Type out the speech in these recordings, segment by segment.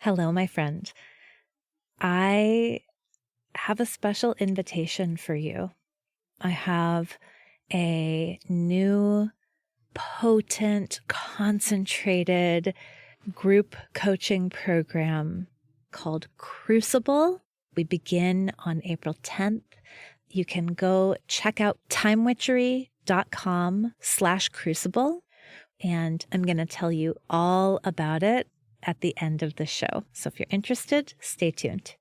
Hello, my friend. I have a special invitation for you. I have a new, potent, concentrated group coaching program called Crucible. We begin on April 10th. You can go check out timewitchery.com/crucible, and I'm going to tell you all about it at the end of the show. So if you're interested, stay tuned.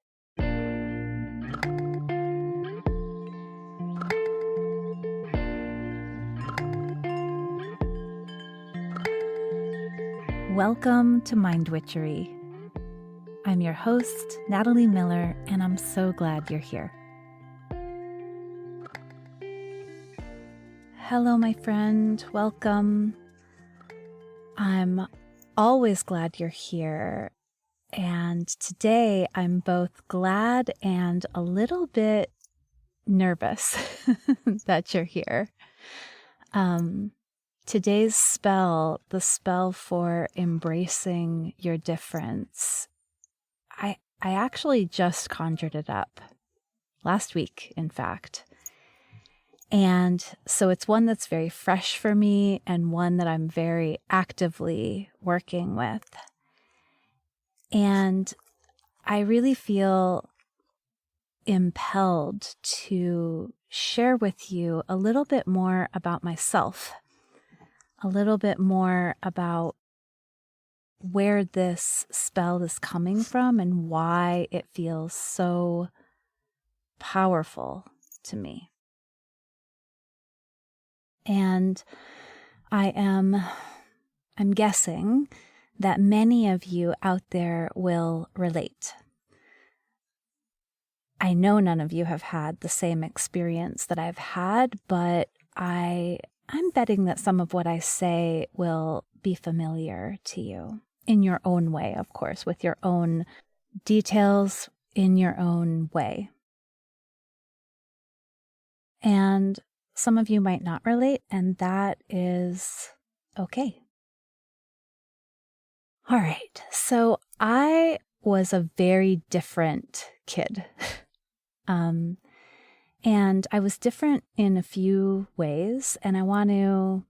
Welcome to Mind Witchery. I'm your host, Natalie Miller, and I'm so glad you're here. Hello, my friend. Welcome. I'm always glad you're here. And today I'm both glad and a little bit nervous that you're here. Today's spell, the spell for embracing your difference, I actually just conjured it up last week, in fact. And so it's one that's very fresh for me and one that I'm very actively working with. And I really feel impelled to share with you a little bit more about myself, a little bit more about where this spell is coming from and why it feels so powerful to me. And I'm guessing that many of you out there will relate. I know none of you have had the same experience that I've had, but I'm betting that some of what I say will be familiar to you in your own way, of course, with your own details in your own way. And some of you might not relate, and that is okay. All right, so I was a very different kid. And I was different in a few ways, and I want to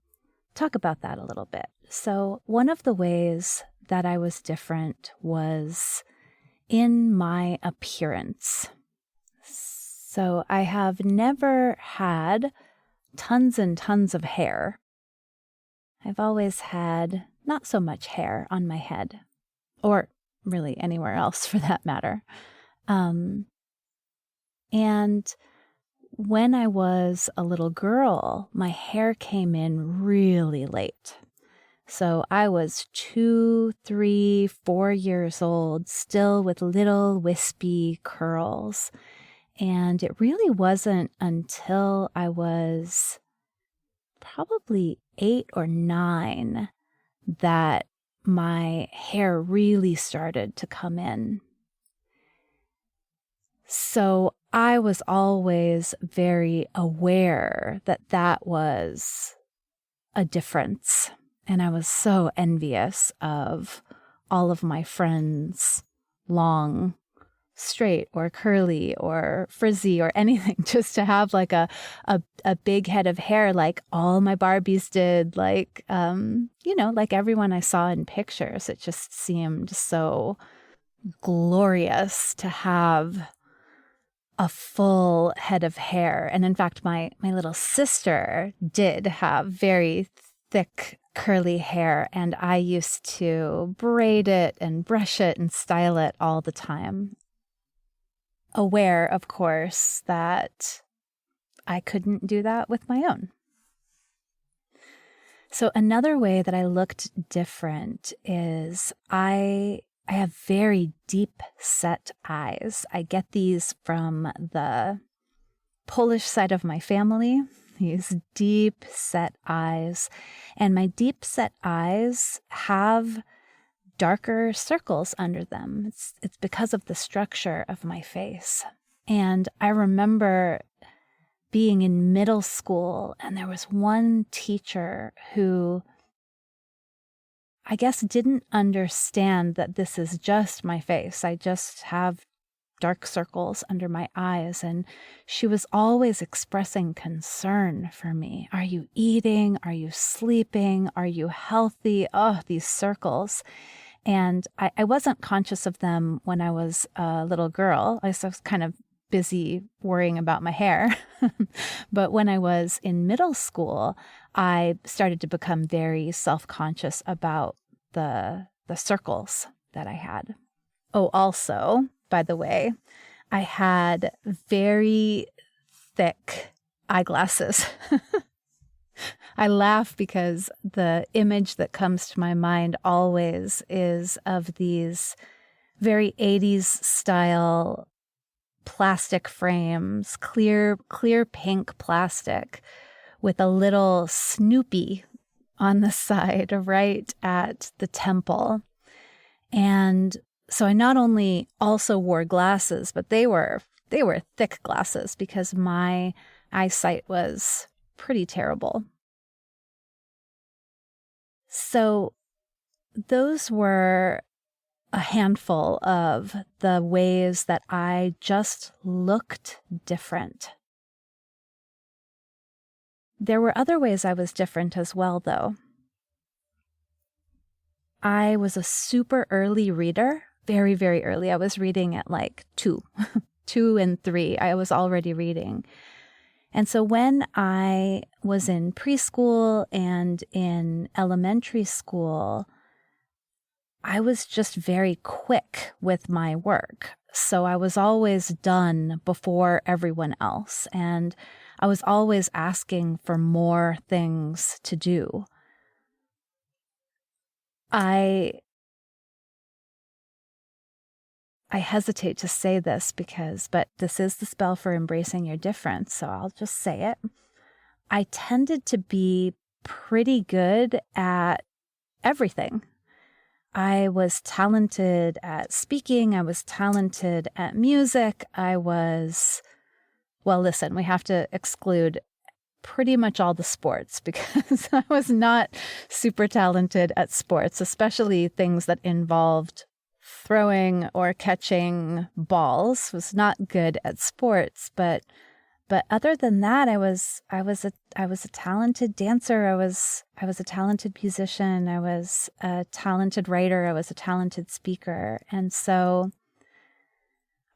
talk about that a little bit. So one of the ways that I was different was in my appearance. So I have never had tons and tons of hair. I've always had not so much hair on my head, or really anywhere else for that matter. And when I was a little girl, my hair came in really late. So I was 2, 3, 4 years old, still with little wispy curls. And it really wasn't until I was probably 8 or 9 that my hair really started to come in. So I was always very aware that that was a difference. And I was so envious of all of my friends' long, straight or curly or frizzy or anything, just to have like a big head of hair like all my Barbies did, like, like everyone I saw in pictures. It just seemed so glorious to have a full head of hair. And in fact, my little sister did have very thick curly hair, and I used to braid it and brush it and style it all the time. Aware, of course, that I couldn't do that with my own. So another way that I looked different is I have very deep set eyes. I get these from the Polish side of my family, these deep set eyes. And my deep set eyes have darker circles under them. It's because of the structure of my face. And I remember being in middle school, and there was one teacher who I guess, didn't understand that this is just my face. I just have dark circles under my eyes. And she was always expressing concern for me. Are you eating? Are you sleeping? Are you healthy? Oh, these circles. And I wasn't conscious of them when I was a little girl. I was kind of busy worrying about my hair. But when I was in middle school, I started to become very self-conscious about the circles that I had. Oh, also, by the way, I had very thick eyeglasses. I laugh because the image that comes to my mind always is of these very 80s style plastic frames, clear pink plastic with a little Snoopy on the side right at the temple. And so I not only also wore glasses, but they were thick glasses because my eyesight was pretty terrible. So those were a handful of the ways that I just looked different. There were other ways I was different as well, though. I was a super early reader, very, very early. I was reading at like 2 and 3. I was already reading. And so when I was in preschool and in elementary school, I was just very quick with my work. So I was always done before everyone else. And I was always asking for more things to do. I hesitate to say this but this is the spell for embracing your difference, so I'll just say it. I tended to be pretty good at everything. I was talented at speaking. I was talented at music. Well, listen, we have to exclude pretty much all the sports because I was not super talented at sports, especially things that involved throwing or catching balls. Was not good at sports, but other than that, I was a talented dancer. I was a talented musician. I was a talented writer. I was a talented speaker. And so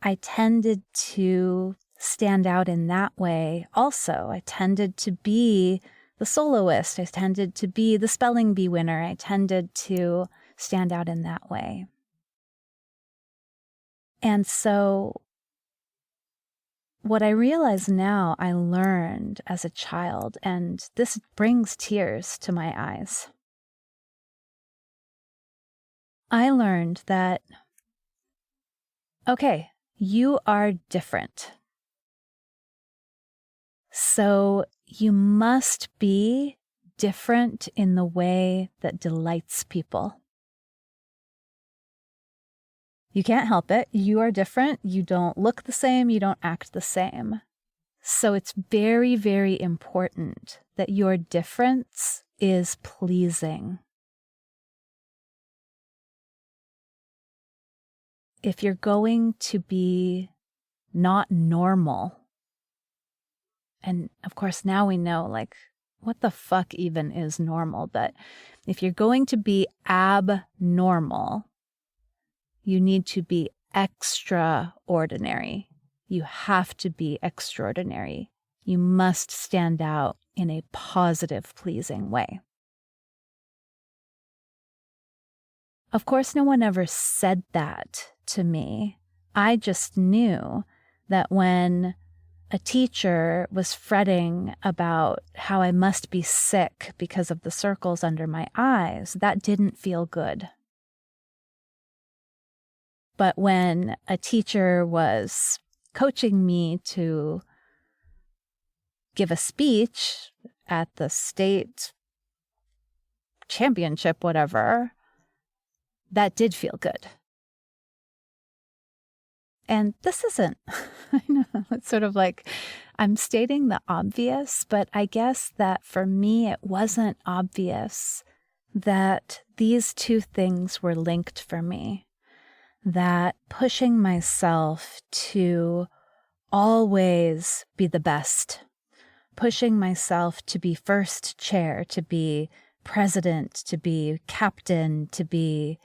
I tended to stand out in that way also. I tended to be the soloist. I tended to be the spelling bee winner. I tended to stand out in that way. And so what I realize now, I learned as a child, and this brings tears to my eyes. I learned that, okay, you are different. So you must be different in the way that delights people. You can't help it. You are different. You don't look the same. You don't act the same. So it's very, very important that your difference is pleasing. If you're going to be not normal, and of course now we know, like, what the fuck even is normal? But if you're going to be abnormal, you need to be extraordinary. You have to be extraordinary. You must stand out in a positive, pleasing way. Of course, no one ever said that to me. I just knew that when a teacher was fretting about how I must be sick because of the circles under my eyes, that didn't feel good. But when a teacher was coaching me to give a speech at the state championship, whatever, that did feel good. And this isn't, I know, it's sort of like I'm stating the obvious, but I guess that for me, it wasn't obvious that these two things were linked for me, that pushing myself to always be the best, pushing myself to be first chair, to be president, to be captain, to be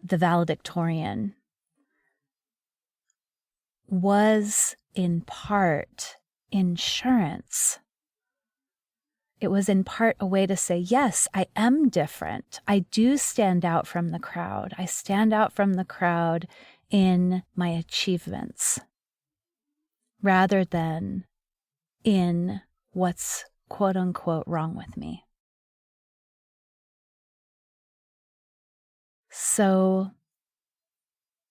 the valedictorian, was in part insurance. It was in part a way to say, yes, I am different. I do stand out from the crowd. I stand out from the crowd in my achievements rather than in what's quote unquote wrong with me. So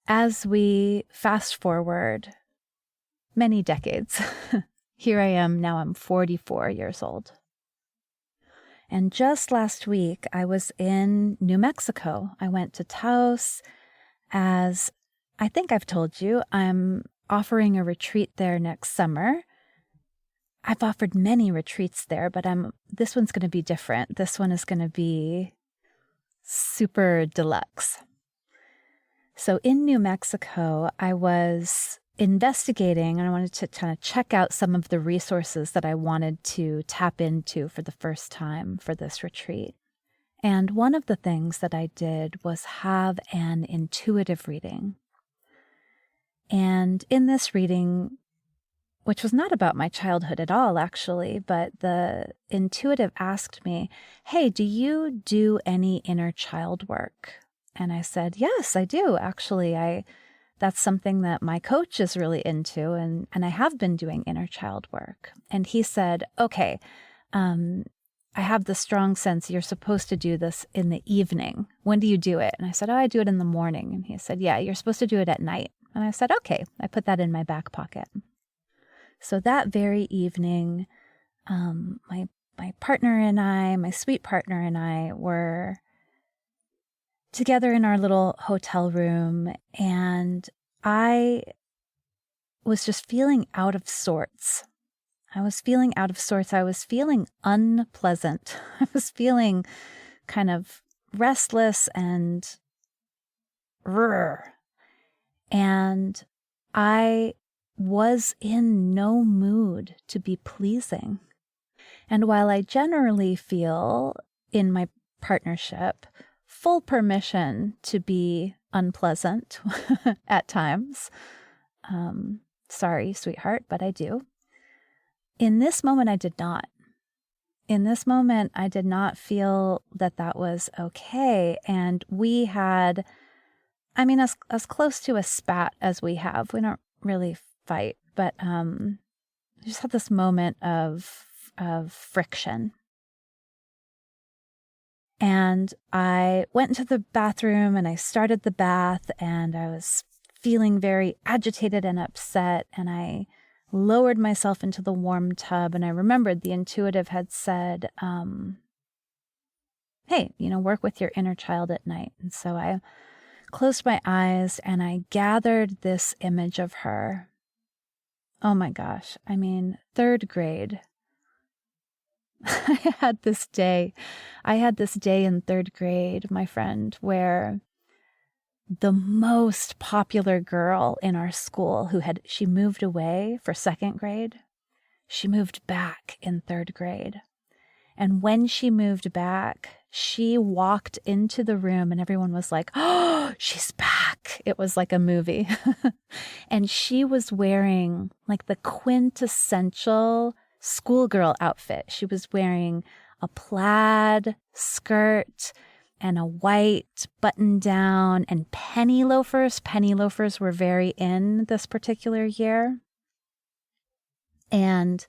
as we fast forward many decades, here I am now, I'm 44 years old. And just last week, I was in New Mexico. I went to Taos. As I think I've told you, I'm offering a retreat there next summer. I've offered many retreats there, but this one's going to be different. This one is going to be super deluxe. So in New Mexico, I was investigating and I wanted to kind of check out some of the resources that I wanted to tap into for the first time for this retreat. And one of the things that I did was have an intuitive reading. And in this reading, which was not about my childhood at all, actually, but the intuitive asked me, hey, do you do any inner child work? And I said, yes, I do. Actually, that's something that my coach is really into, and I have been doing inner child work. And he said, okay, I have the strong sense you're supposed to do this in the evening. When do you do it? And I said, I do it in the morning. And he said, yeah, you're supposed to do it at night. And I said, okay. I put that in my back pocket. So that very evening, my partner and I, my sweet partner and I, were together in our little hotel room, and I was just feeling out of sorts. I was feeling unpleasant. I was feeling kind of restless and and I was in no mood to be pleasing. And while I generally feel in my partnership full permission to be unpleasant at times, sorry, sweetheart, but I do. In this moment, I did not. In this moment, I did not feel that was okay. And we had, as close to a spat as we have. We don't really fight, but we just had this moment of friction. And I went into the bathroom and I started the bath, and I was feeling very agitated and upset, and I lowered myself into the warm tub, and I remembered the intuitive had said, hey, work with your inner child at night. And so I closed my eyes and I gathered this image of her. Oh my gosh. Third grade. I had this day in third grade, my friend, where the most popular girl in our school she moved away for second grade. She moved back in third grade. And when she moved back, she walked into the room and everyone was like, oh, she's back. It was like a movie. And she was wearing like the quintessential schoolgirl outfit. She was wearing a plaid skirt and a white button down and penny loafers. Penny loafers were very in this particular year. And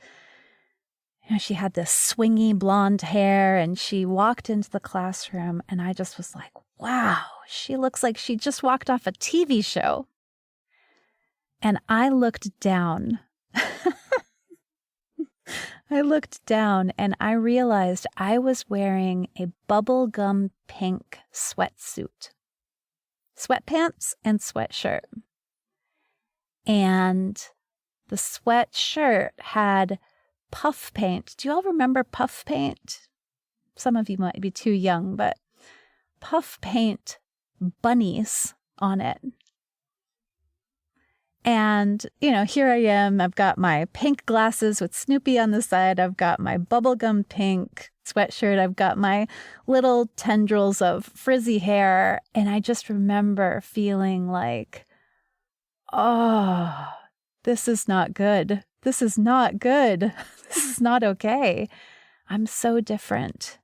she had this swingy blonde hair, and she walked into the classroom, and I just was like, wow, she looks like she just walked off a TV show. And I looked down. And I realized I was wearing a bubblegum pink sweatsuit, sweatpants and sweatshirt. And the sweatshirt had puff paint. Do you all remember puff paint? some of you might be too young, but puff paint bunnies on it. And, here I am. I've got my pink glasses with Snoopy on the side. I've got my bubblegum pink sweatshirt. I've got my little tendrils of frizzy hair. And I just remember feeling like, oh, this is not good. This is not good. This is not okay. I'm so different.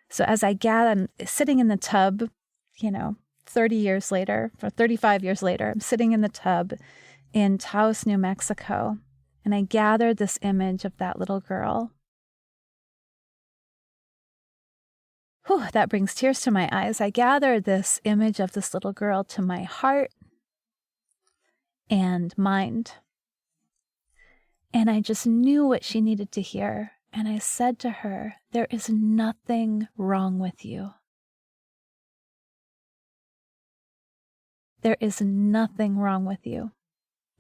So as I'm sitting in the tub, 30 years later, or 35 years later, I'm sitting in the tub in Taos, New Mexico, and I gathered this image of that little girl. Whew, that brings tears to my eyes. I gathered this image of this little girl to my heart and mind. And I just knew what she needed to hear. And I said to her, there is nothing wrong with you. There is nothing wrong with you.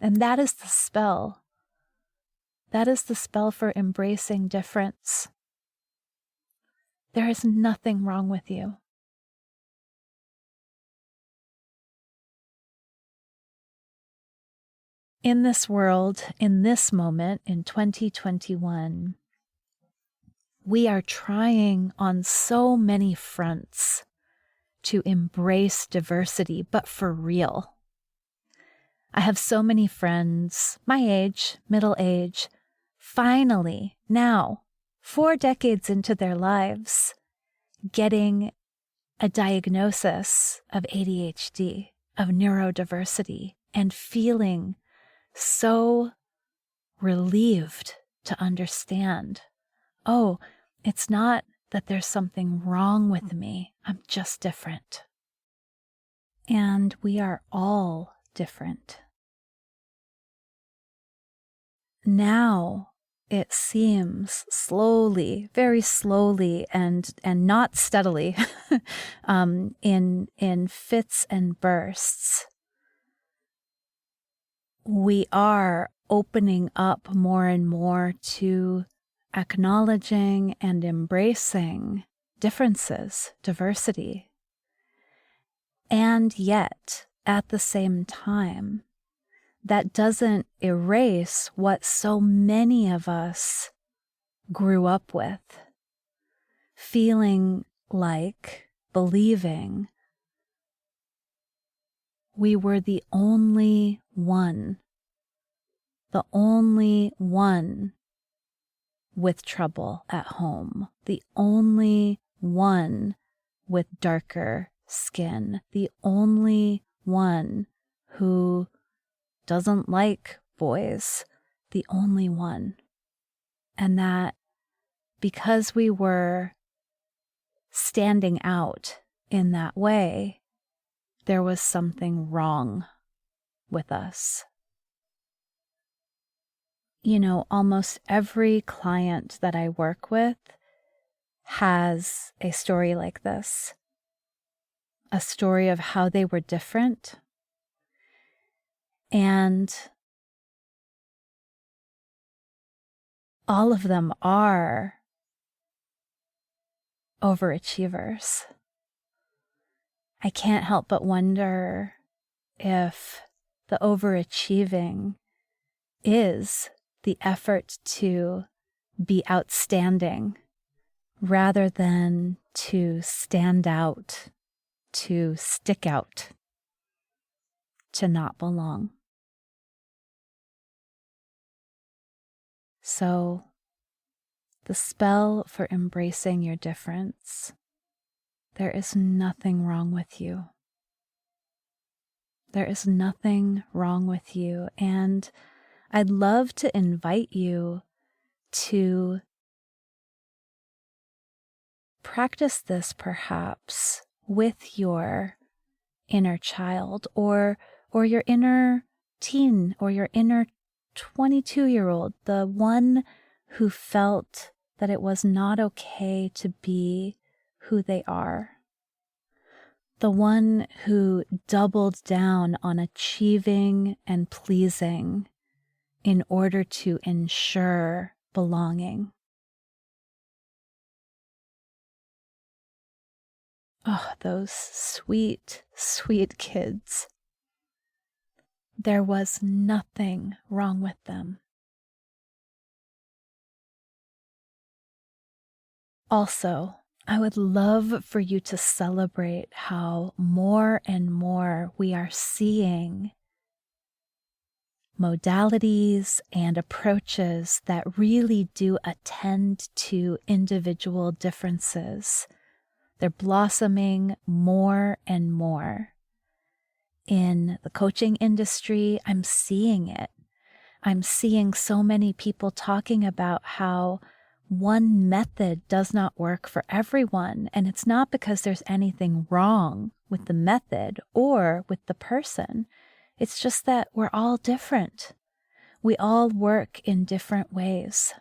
And that is the spell. That is the spell for embracing difference. There is nothing wrong with you. In this world, in this moment, in 2021, we are trying on so many fronts to embrace diversity, but for real. I have so many friends, my age, middle age, finally, now, 4 decades into their lives, getting a diagnosis of ADHD, of neurodiversity, and feeling so relieved to understand, oh, it's not that there's something wrong with me. I'm just different. And we are all different. Now it seems slowly, very slowly, and not steadily, in fits and bursts, we are opening up more and more to acknowledging and embracing differences, diversity. And yet, at the same time, that doesn't erase what so many of us grew up with, feeling like, believing we were the only one with trouble at home, the only one with darker skin, the only one who doesn't like boys, the only one. And that because we were standing out in that way, there was something wrong with us. Almost every client that I work with has a story like this, a story of how they were different. And all of them are overachievers. I can't help but wonder if the overachieving is the effort to be outstanding rather than to stand out, to stick out, to not belong. So, the spell for embracing your difference, there is nothing wrong with you. There is nothing wrong with you. And I'd love to invite you to practice this perhaps with your inner child or your inner teen or your inner 22-year-old, the one who felt that it was not okay to be who they are. The one who doubled down on achieving and pleasing in order to ensure belonging. Oh, those sweet, sweet kids. There was nothing wrong with them. Also, I would love for you to celebrate how more and more we are seeing modalities and approaches that really do attend to individual differences. They're blossoming more and more. In the coaching industry, I'm seeing it. I'm seeing so many people talking about how one method does not work for everyone. And it's not because there's anything wrong with the method or with the person. It's just that we're all different. We all work in different ways.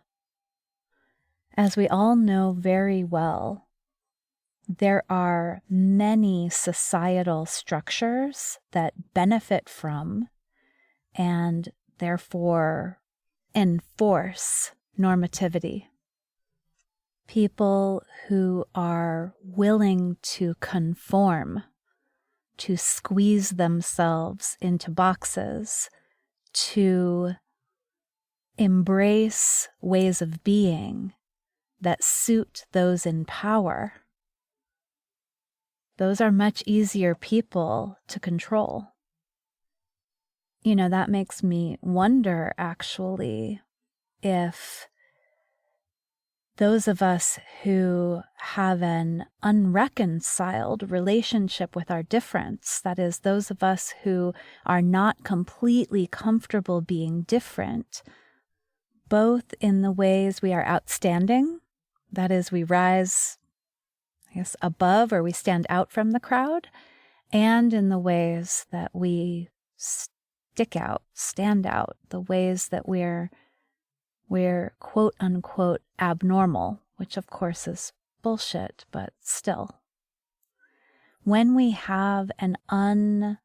As we all know very well, there are many societal structures that benefit from and therefore enforce normativity. People who are willing to conform, to squeeze themselves into boxes, to embrace ways of being that suit those in power. Those are much easier people to control. You know, that makes me wonder, actually, if those of us who have an unreconciled relationship with our difference, that is, those of us who are not completely comfortable being different, both in the ways we are outstanding, that is, we rise, I guess, above or we stand out from the crowd, and in the ways that we stick out, stand out, the ways that we're quote unquote abnormal, which of course is bullshit, but still. When we have an untended,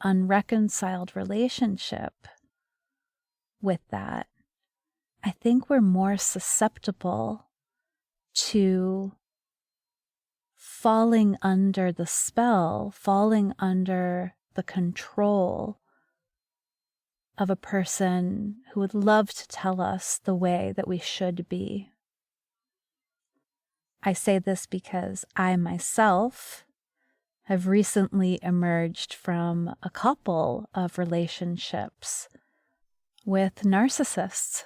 unreconciled relationship with that, I think we're more susceptible to falling under the spell, falling under the control of a person who would love to tell us the way that we should be. I say this because I myself have recently emerged from a couple of relationships with narcissists,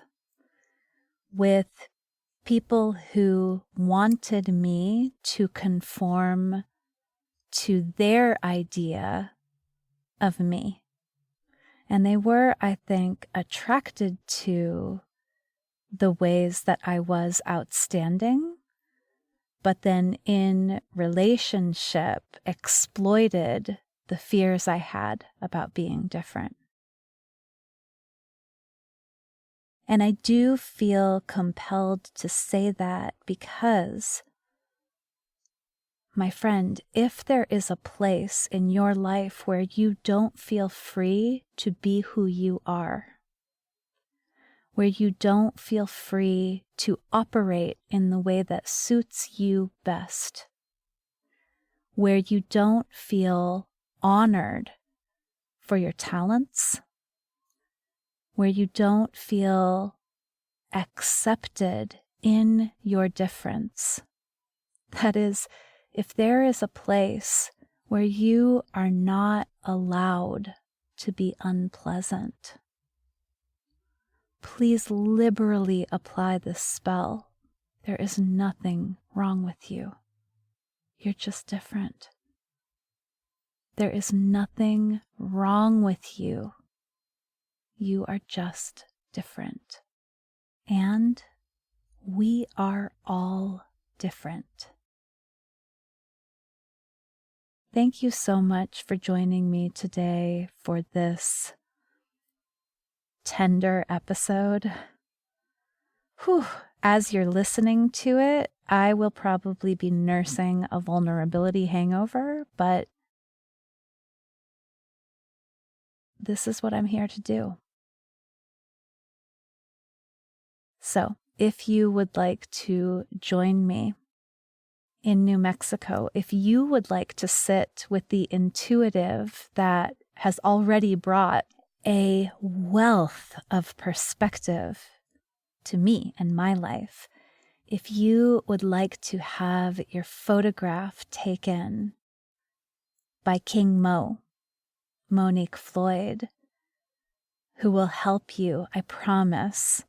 with people who wanted me to conform to their idea of me. And they were, I think, attracted to the ways that I was outstanding, but then in relationship exploited the fears I had about being different. And I do feel compelled to say that because, my friend, if there is a place in your life where you don't feel free to be who you are, where you don't feel free to operate in the way that suits you best, where you don't feel honored for your talents, where you don't feel accepted in your difference. That is, if there is a place where you are not allowed to be unpleasant, please liberally apply this spell. There is nothing wrong with you. You're just different. There is nothing wrong with you. You are just different. And we are all different. Thank you so much for joining me today for this tender episode. Whew. As you're listening to it, I will probably be nursing a vulnerability hangover, but this is what I'm here to do. So, if you would like to join me in New Mexico, if you would like to sit with the intuitive that has already brought a wealth of perspective to me and my life, if you would like to have your photograph taken by King Mo, Monique Floyd, who will help you, I promise,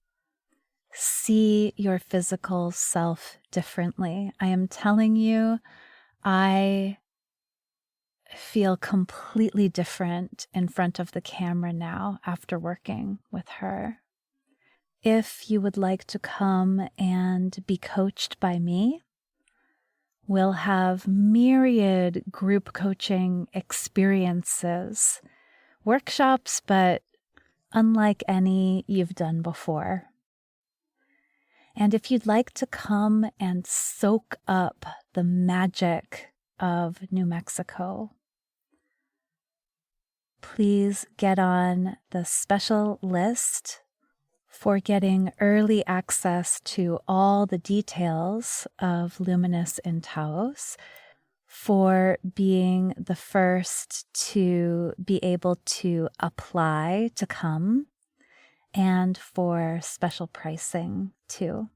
see your physical self differently. I am telling you, I feel completely different in front of the camera now after working with her. If you would like to come and be coached by me, we'll have myriad group coaching experiences, workshops, but unlike any you've done before. And if you'd like to come and soak up the magic of New Mexico, please get on the special list for getting early access to all the details of Luminous in Taos, for being the first to be able to apply to come, and for special pricing too.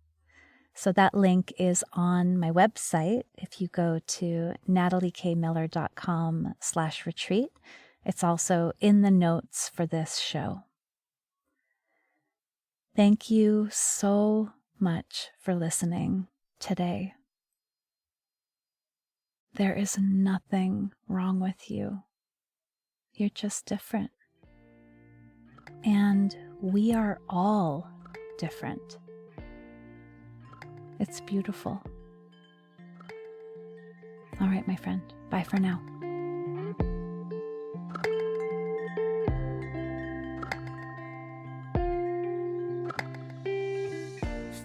So that link is on my website. If you go to nataliekmiller.com/retreat, it's also in the notes for this show. Thank you so much for listening today. There is nothing wrong with you. You're just different. And we are all different. It's beautiful. All right, my friend. Bye for now.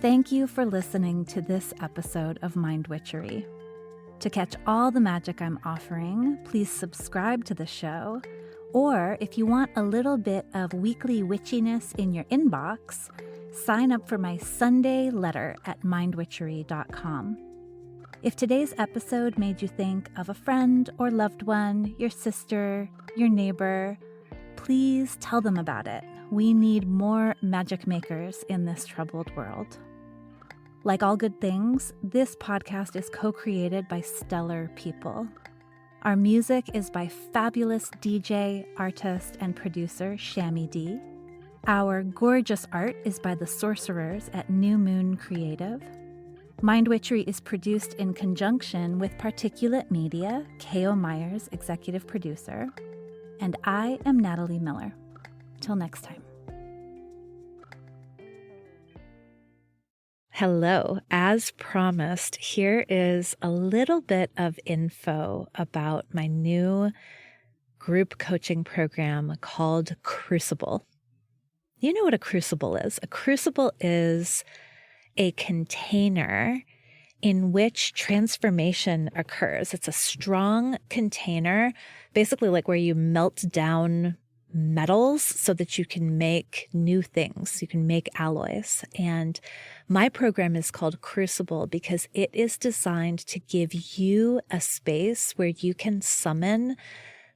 Thank you for listening to this episode of Mind Witchery. To catch all the magic I'm offering, please subscribe to the show. Or if you want a little bit of weekly witchiness in your inbox, sign up for my Sunday letter at mindwitchery.com. If today's episode made you think of a friend or loved one, your sister, your neighbor, please tell them about it. We need more magic makers in this troubled world. Like all good things, this podcast is co-created by stellar people. Our music is by fabulous DJ, artist, and producer Shammy D. Our gorgeous art is by the sorcerers at New Moon Creative. Mind Witchery is produced in conjunction with Particulate Media, K.O. Myers, executive producer. And I am Natalie Miller. Till next time. Hello. As promised, here is a little bit of info about my new group coaching program called Crucible. You know what a crucible is. A crucible is a container in which transformation occurs. It's a strong container, basically like where you melt down metals so that you can make new things. You can make alloys. And my program is called Crucible because it is designed to give you a space where you can summon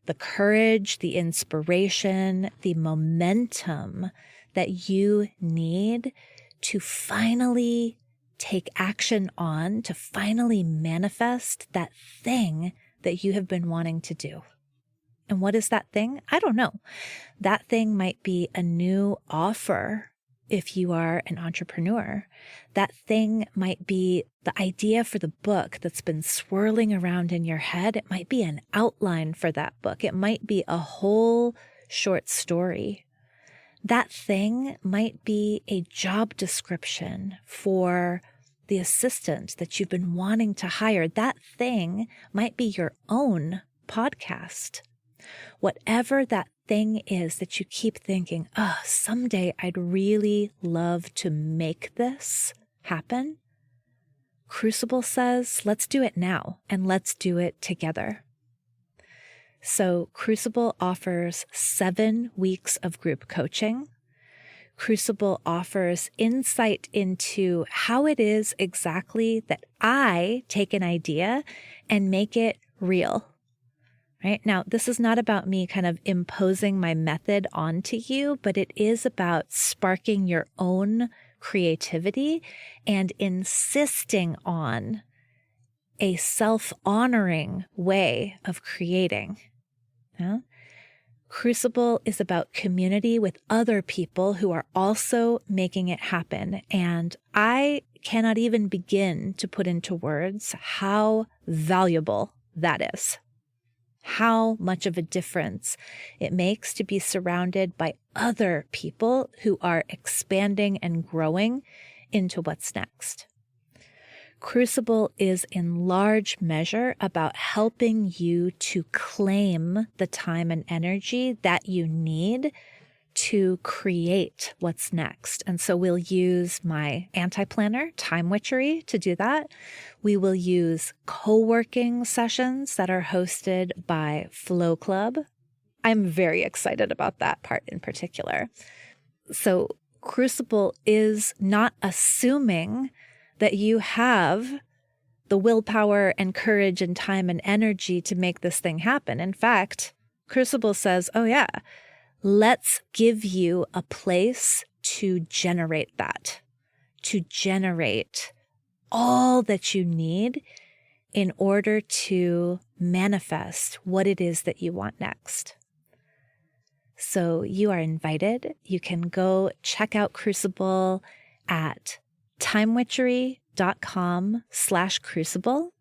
the courage, the inspiration, the momentum that you need to finally take action on, to finally manifest that thing that you have been wanting to do. And what is that thing? I don't know. That thing might be a new offer if you are an entrepreneur. That thing might be the idea for the book that's been swirling around in your head. It might be an outline for that book. It might be a whole short story. That thing might be a job description for the assistant that you've been wanting to hire. That thing might be your own podcast. Whatever that thing is that you keep thinking, oh, someday I'd really love to make this happen. Crucible says, let's do it now and let's do it together. So Crucible offers 7 weeks of group coaching. Crucible offers insight into how it is exactly that I take an idea and make it real. Right? Now, this is not about me kind of imposing my method onto you, but it is about sparking your own creativity and insisting on a self-honoring way of creating. Yeah? Crucible is about community with other people who are also making it happen. And I cannot even begin to put into words how valuable that is. How much of a difference it makes to be surrounded by other people who are expanding and growing into what's next. Crucible is in large measure about helping you to claim the time and energy that you need to create what's next. And so we'll use my anti-planner, Time Witchery, to do that. We will use co-working sessions that are hosted by Flow Club. I'm very excited about that part in particular. So Crucible is not assuming that you have the willpower and courage and time and energy to make this thing happen. In fact, Crucible says, oh yeah, let's give you a place to generate that, to generate all that you need in order to manifest what it is that you want next. So you are invited. You can go check out Crucible at timewitchery.com/crucible.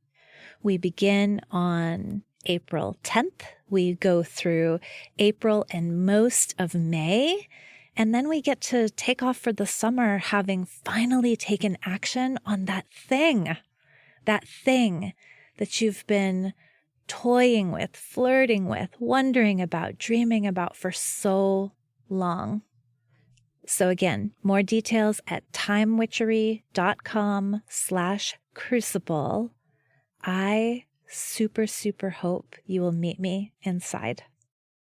We begin on April 10th. We go through April and most of May. And then we get to take off for the summer, having finally taken action on that thing that you've been toying with, flirting with, wondering about, dreaming about for so long. So again, more details at timewitchery.com/crucible. I super hope you will meet me inside.